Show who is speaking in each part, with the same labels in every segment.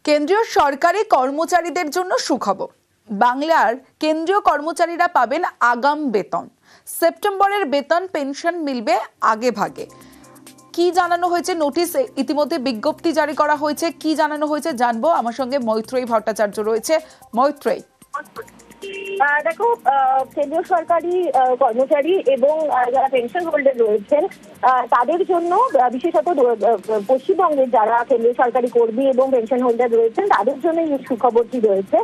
Speaker 1: কেন্দ্রীয় সরকারি কর্মচারীদের জন্য সুখবর। বাংলার কেন্দ্রীয় কর্মচারীরা পাবেন আগাম বেতন। সেপ্টেম্বরের বেতন পেনশন মিলবে আগে ভাগে। কি জানানো হয়েছে? নোটিশ ইতিমধ্যে বিজ্ঞপ্তি জারি করা হয়েছে। কি জানানো হয়েছে জানবো। আমার সঙ্গে মৈত্রেয়ী ভট্টাচার্য রয়েছে। মৈত্রেয়ী,
Speaker 2: দেখো, কেন্দ্রীয় সরকারি কর্মচারী এবং যারা পেনশন হোল্ডার রয়েছেন তাদের জন্য, বিশেষত পশ্চিমবঙ্গের যারা কেন্দ্রীয় সরকারি কর্মী এবং পেনশন হোল্ডার রয়েছেন তাদের জন্য এই সুখবরটি রয়েছে।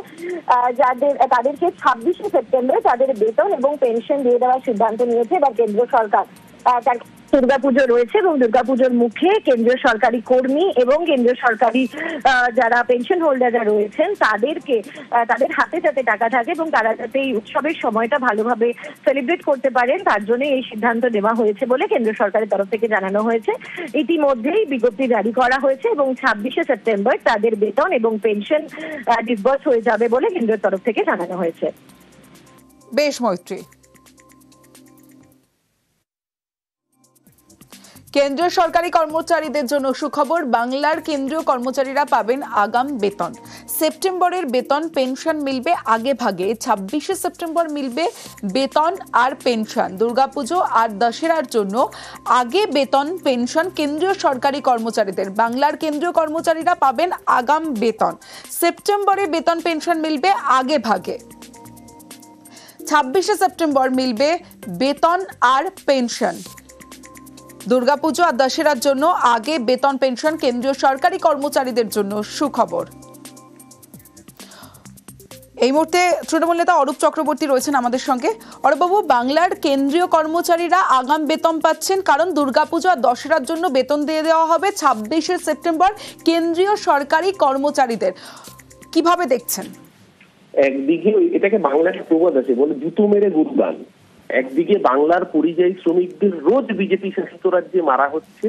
Speaker 2: তাদেরকে 26শে সেপ্টেম্বর তাদের বেতন এবং পেনশন দিয়ে দেওয়ার সিদ্ধান্ত নিয়েছে এবার কেন্দ্র সরকার। তার দুর্গাপুজো রয়েছে এবং দুর্গাপুজোর মুখে কেন্দ্রীয় সরকারি কর্মী এবং কেন্দ্রীয় সরকারি যারা পেনশন হোল্ডাররা রয়েছেন তাদেরকে তাদের হাতে যাতে টাকা থাকে এবং তারা যাতে এই উৎসবের সময়টা ভালোভাবে সেলিব্রেট করতে পারেন তার জন্য এই সিদ্ধান্ত নেওয়া হয়েছে বলে কেন্দ্র সরকারের তরফ থেকে জানানো হয়েছে। ইতিমধ্যেই বিজ্ঞপ্তি জারি করা হয়েছে এবং 26শে সেপ্টেম্বর তাদের বেতন এবং পেনশন ডিসবার্স হয়ে যাবে বলে কেন্দ্রের তরফ থেকে জানানো হয়েছে।
Speaker 1: বেশ মৈত্রী, কেন্দ্রীয় সরকারি কর্মচারীদের জন্য সুখবর। বাংলার কেন্দ্রীয় কর্মচারীরা পাবেন আগাম বেতন। সেপ্টেম্বরের বেতন পেনশন মিলবে আগে ভাগে। 26শে সেপ্টেম্বর মিলবে বেতন আর পেনশন। দুর্গাপুজো আর দশেরার জন্য আগে বেতন পেনশন কেন্দ্রীয় সরকারি কর্মচারীদের। বাংলার কেন্দ্রীয় কর্মচারীরা পাবেন আগাম বেতন। সেপ্টেম্বরে বেতন পেনশন মিলবে আগে ভাগে। 26শে সেপ্টেম্বর মিলবে বেতন আর পেনশন। দুর্গাপুজো আর দশেরার জন্য আগে বেতন পেনশন কেন্দ্রীয় সরকারি কর্মচারীদের জন্য সুখবর। এই মুহূর্তে তৃণমূল নেতা অরূপ চক্রবর্তী রয়েছেন আমাদের সঙ্গে। অরূপবাবু, বাংলার কেন্দ্রীয় কর্মচারীরা আগাম বেতন পাচ্ছেন কারণ দুর্গাপুজো আর দশেরার জন্য বেতন দিয়ে দেওয়া হবে 26শে সেপ্টেম্বর কেন্দ্রীয় সরকারি কর্মচারীদের। কিভাবে দেখছেন?
Speaker 3: একদিকে এটাকে বাংলার প্রবাদ আছে, বলে জুতো মেরে গরু গান। একদিকে বাংলার পরিযায়ী শ্রমিকদের রোজ বিজেপি শাসিত রাজ্যে মারা হচ্ছে,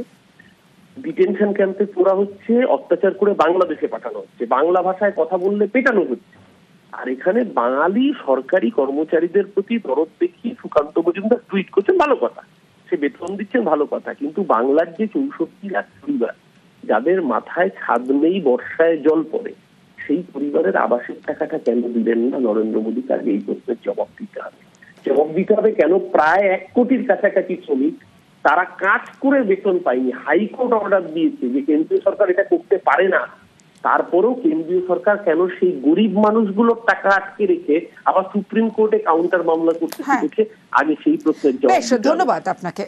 Speaker 3: ডিটেনশন ক্যাম্পে পোড়া হচ্ছে, অত্যাচার করে বাংলাদেশে পাঠানো হচ্ছে, বাংলা ভাষায় কথা বললে পেটানো হচ্ছে। আর এখানে বাঙালি সরকারি কর্মচারীদের প্রতি দরদ দেখিয়ে সুকান্ত মজুমদার টুইট করছেন, ভালো কথা, সে বেতন দিচ্ছেন, ভালো কথা। কিন্তু বাংলার যে 64 লাখ পরিবার যাদের মাথায় ছাদ নেই, বর্ষায় জল পড়ে, সেই পরিবারের আবাসের টাকাটা কেন দিলেন না নরেন্দ্র মোদী? তাকে এই প্রশ্নের জবাব দিতে হবে। কেন প্রায় 1 কোটির কাছাকাছি শ্রমিক তারা কাজ করে বেতন পায়নি? হাইকোর্ট অর্ডার দিয়েছে যে কেন্দ্রীয় সরকার এটা করতে পারে না, তারপরেও কেন্দ্রীয় সরকার কেন সেই গরিব মানুষগুলোর টাকা আটকে রেখে আবার সুপ্রিম কোর্টে কাউন্টার মামলা করতে শিখেছে? আগে সেই প্রশ্নের জবাব।
Speaker 1: ধন্যবাদ আপনাকে।